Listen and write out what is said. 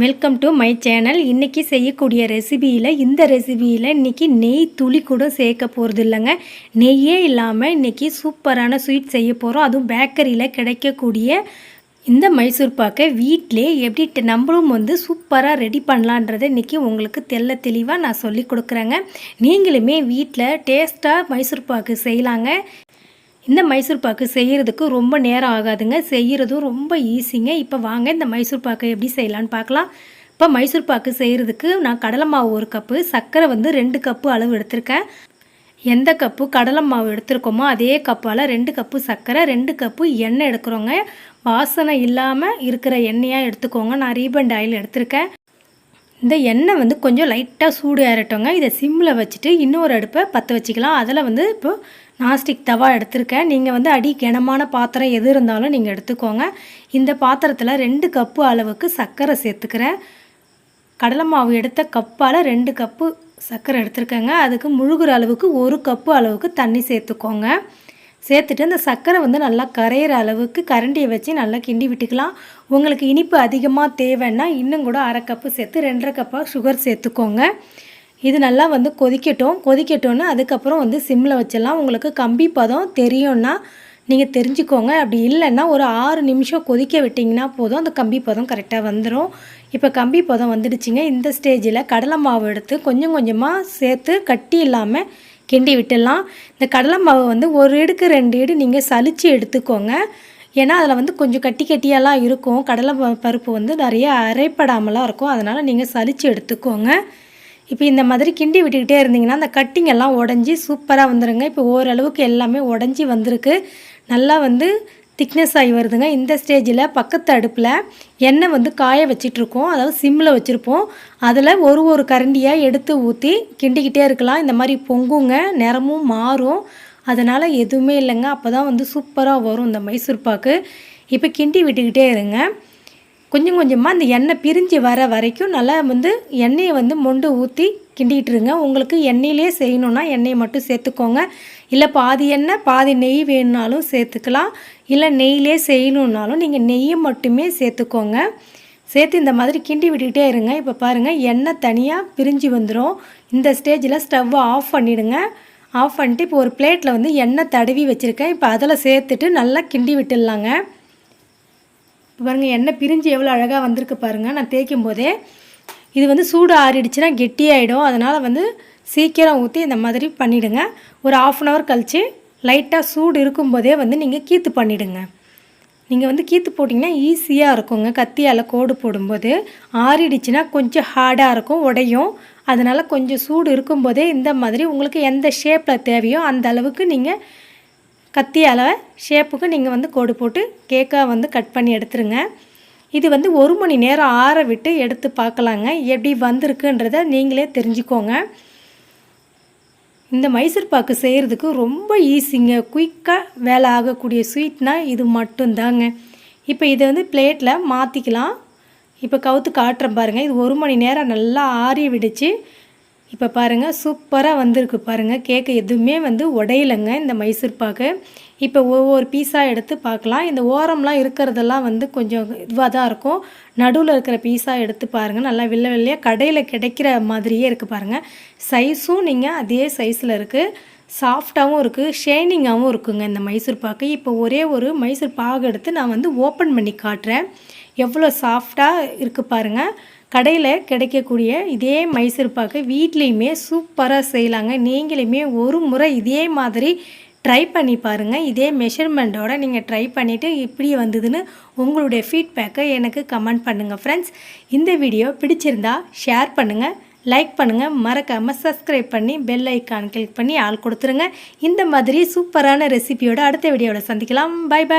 Welcome to my channel. இன்றைக்கி செய்யக்கூடிய ரெசிபியில் இன்றைக்கி நெய் துளி கூட சேர்க்க போகிறது இல்லைங்க. நெய்யே இல்லாமல் இன்றைக்கி சூப்பரான ஸ்வீட் செய்ய போகிறோம். அதுவும் பேக்கரியில் கிடைக்கக்கூடிய இந்த மைசூர் பாக்கை வீட்டிலே எப்படி நம்மளும் சூப்பராக ரெடி பண்ணலான்றதை இன்றைக்கி உங்களுக்கு தெளிவாக நான் சொல்லி கொடுக்குறேங்க. நீங்களுமே வீட்டில் டேஸ்ட்டாக மைசூர் பாக்கு செய்யலாங்க. இந்த மைசூர் பாக்கு செய்கிறதுக்கு ரொம்ப நேரம் ஆகாதுங்க, செய்கிறதும் ரொம்ப ஈஸிங்க. இப்போ வாங்க இந்த மைசூர் பாக்கை எப்படி செய்யலான்னு பார்க்கலாம். இப்போ மைசூர் பாக்கு செய்கிறதுக்கு நான் கடலை மாவு 1 கப்பு, சர்க்கரை 2 கப்பு அளவு எடுத்திருக்கேன். எந்த கப்பு கடலை மாவு எடுத்துருக்கோமோ அதே கப்பால் 2 கப்பு சர்க்கரை, 2 கப்பு எண்ணெய் எடுக்கிறோங்க. வாசனை இல்லாமல் இருக்கிற எண்ணெயாக எடுத்துக்கோங்க. நான் ரீபண்ட் ஆயில் எடுத்திருக்கேன். இந்த எண்ணெய் கொஞ்சம் லைட்டாக சூடு ஏறட்டோங்க. இதை சிம்மில் வச்சுட்டு இன்னொரு அடுப்பை பற்ற வச்சுக்கலாம். அதில் இப்போது நான்ஸ்டிக் தவா எடுத்திருக்கேன். நீங்கள் அடி கனமான பாத்திரம் எது இருந்தாலும் நீங்கள் எடுத்துக்கோங்க. இந்த பாத்திரத்தில் 2 கப்பு அளவுக்கு சர்க்கரை சேர்த்துக்கிறேன். கடலை மாவு எடுத்த கப்பால் 2 கப்பு சர்க்கரை எடுத்துருக்கேங்க. அதுக்கு முழுகிற அளவுக்கு 1 கப்பு அளவுக்கு தண்ணி சேர்த்துக்கோங்க. சேர்த்துட்டு இந்த சர்க்கரை நல்லா கரையிற அளவுக்கு கரண்டியை வச்சு நல்லா கிண்டி விட்டுக்கலாம். உங்களுக்கு இனிப்பு அதிகமாக தேவைன்னா இன்னும் கூட 1/2 கப்பு சேர்த்து 2.5 கப்பாக சுகர் சேர்த்துக்கோங்க. இது நல்லா கொதிக்கட்டோன்னு அதுக்கப்புறம் சிம்மில் வச்சிடலாம். உங்களுக்கு கம்பி பதம் தெரியும்னா நீங்கள் தெரிஞ்சுக்கோங்க. அப்படி இல்லைன்னா ஒரு 6 நிமிஷம் கொதிக்க விட்டிங்கன்னா போதும், அந்த கம்பி பதம் கரெக்டாக வந்துடும். இப்போ கம்பி பதம் வந்துடுச்சுங்க. இந்த ஸ்டேஜில் கடலை மாவு எடுத்து கொஞ்சம் கொஞ்சமாக சேர்த்து கட்டி இல்லாமல் கிண்டி விட்டுடலாம். இந்த கடலை மாவு 1 ஈடுக்கு 2 ஈடு நீங்கள் சலித்து எடுத்துக்கோங்க. ஏன்னா அதில் கொஞ்சம் கட்டி கட்டியெல்லாம் இருக்கும். கடலை பருப்பு நிறைய அரைப்படாமலாம் இருக்கும். அதனால் நீங்கள் சலித்து எடுத்துக்கோங்க. இப்போ இந்த மாதிரி கிண்டி விட்டுக்கிட்டே இருந்தீங்கன்னா அந்த கட்டிங்கெல்லாம் உடஞ்சி சூப்பராக வந்துடுங்க. இப்போ ஓரளவுக்கு எல்லாமே உடஞ்சி வந்திருக்கு. நல்லா திக்னஸ் ஆகி வருதுங்க. இந்த ஸ்டேஜில் பக்கத்து அடுப்பில் எண்ணெய் காய வச்சிட்ருக்கோம், அதாவது சிம்மில் வச்சுருப்போம். அதில் ஒரு கரண்டியாக எடுத்து ஊற்றி கிண்டிக்கிட்டே இருக்கலாம். இந்த மாதிரி பொங்குங்க, நிறமும் மாறும். அதனால் எதுவுமே இல்லைங்க, அப்போ தான் சூப்பராக வரும் இந்த மைசூர் பாக்கு. இப்போ கிண்டி விட்டுக்கிட்டே இருங்க. கொஞ்சம் கொஞ்சமாக அந்த எண்ணெய் பிரிஞ்சு வர வரைக்கும் நல்லா எண்ணெயை மொண்டு ஊற்றி கிண்டிகிட்டுருங்க. உங்களுக்கு எண்ணெயிலே செய்யணுன்னா எண்ணெயை மட்டும் சேர்த்துக்கோங்க. இல்லை பாதி எண்ணெய் பாதி நெய் வேணுனாலும் சேர்த்துக்கலாம். இல்லை நெய்யிலே செய்யணுன்னாலும் நீங்கள் நெய்யை மட்டுமே சேர்த்துக்கோங்க. சேர்த்து இந்த மாதிரி கிண்டி விட்டுக்கிட்டே இருங்க. இப்போ பாருங்கள், எண்ணெய் தனியாக பிரிஞ்சு வந்துடும். இந்த ஸ்டேஜில் ஸ்டவ்வை ஆஃப் பண்ணிவிடுங்க. ஆஃப் பண்ணிட்டு இப்போ ஒரு பிளேட்டில் எண்ணெய் தடவி வச்சுருக்கேன். இப்போ அதில் சேர்த்துட்டு நல்லா கிண்டி விட்டுடலாங்க. பாருங்கள், எண்ணெய் பிரிஞ்சு எவ்வளோ அழகாக வந்திருக்கு பாருங்கள். நான் தேய்க்கும் போதே இது சூடு ஆறிடுச்சுன்னா கெட்டியாகிடும். அதனால் சீக்கிரம் ஊற்றி இந்த மாதிரி பண்ணிவிடுங்க. ஒரு 1/2 அன் ஹவர் கழித்து லைட்டாக சூடு இருக்கும்போதே நீங்கள் கீத்து பண்ணிவிடுங்க. நீங்கள் கீத்து போட்டிங்கன்னா ஈஸியாக இருக்குங்க. கத்தியால் கோடு போடும்போது ஆறிடுச்சுன்னா கொஞ்சம் ஹார்டாக இருக்கும், உடையும். அதனால் கொஞ்சம் சூடு இருக்கும்போதே இந்த மாதிரி உங்களுக்கு எந்த ஷேப்பில் தேவையோ அந்த அளவுக்கு நீங்கள் கத்தியால் ஷேப்புக்கு நீங்கள் கோடு போட்டு கேக்காக கட் பண்ணி எடுத்துருங்க. இது 1 மணி நேரம் ஆற விட்டு எடுத்து பார்க்கலாங்க. எப்படி வந்திருக்குன்றதை நீங்களே தெரிஞ்சுக்கோங்க. இந்த மைசூர் பாக்கு செய்கிறதுக்கு ரொம்ப ஈஸிங்க. குயிக்காக வேலை ஆகக்கூடிய ஸ்வீட்னால் இது மட்டும்தாங்க. இப்போ இதை பிளேட்டில் மாற்றிக்கலாம். இப்போ கவுத்து காட்டுறேன் பாருங்கள். இது 1 மணி நேரம் நல்லா ஆறி விடுச்சு. இப்போ பாருங்கள், சூப்பராக வந்திருக்கு பாருங்கள். கேக்கு எதுவுமே உடையலைங்க இந்த மைசூர் பாக்கு. இப்போ ஒவ்வொரு பீஸாக எடுத்து பார்க்கலாம். இந்த ஓரம்லாம் இருக்கிறதெல்லாம் கொஞ்சம் இதுவாக தான் இருக்கும். நடுவில் இருக்கிற பீஸாக எடுத்து பாருங்கள். நல்லா வெள்ளையாக கடையில் கிடைக்கிற மாதிரியே இருக்குது பாருங்கள். சைஸும் நீங்கள் அதே சைஸில் இருக்குது. சாஃப்டாகவும் இருக்குது, ஷைனிங்காகவும் இருக்குங்க இந்த மைசூர் பாக்கு. இப்போ ஒரே ஒரு மைசூர் பாகு எடுத்து நான் ஓப்பன் பண்ணி காட்டுறேன். எவ்வளோ சாஃப்டாக இருக்குது பாருங்கள். கடையில் கிடைக்கக்கூடிய இதே மைசூர் பாக்கு வீட்லேயுமே சூப்பராக செய்யலாங்க. நீங்களுமே ஒரு முறை இதே மாதிரி ட்ரை பண்ணி பாருங்கள். இதே மெஷர்மெண்ட்டோடு நீங்கள் ட்ரை பண்ணிவிட்டு இப்படி வந்ததுன்னு உங்களுடைய ஃபீட்பேக்கை எனக்கு கமெண்ட் பண்ணுங்கள் ஃப்ரெண்ட்ஸ். இந்த வீடியோ பிடிச்சிருந்தா ஷேர் பண்ணுங்கள், லைக் பண்ணுங்கள், மறக்காமல் சப்ஸ்கிரைப் பண்ணி பெல் ஐக்கான் கிளிக் பண்ணி ஆள் கொடுத்துருங்க. இந்த மாதிரி சூப்பரான ரெசிபியோட அடுத்த வீடியோவில் சந்திக்கலாம். Bye bye.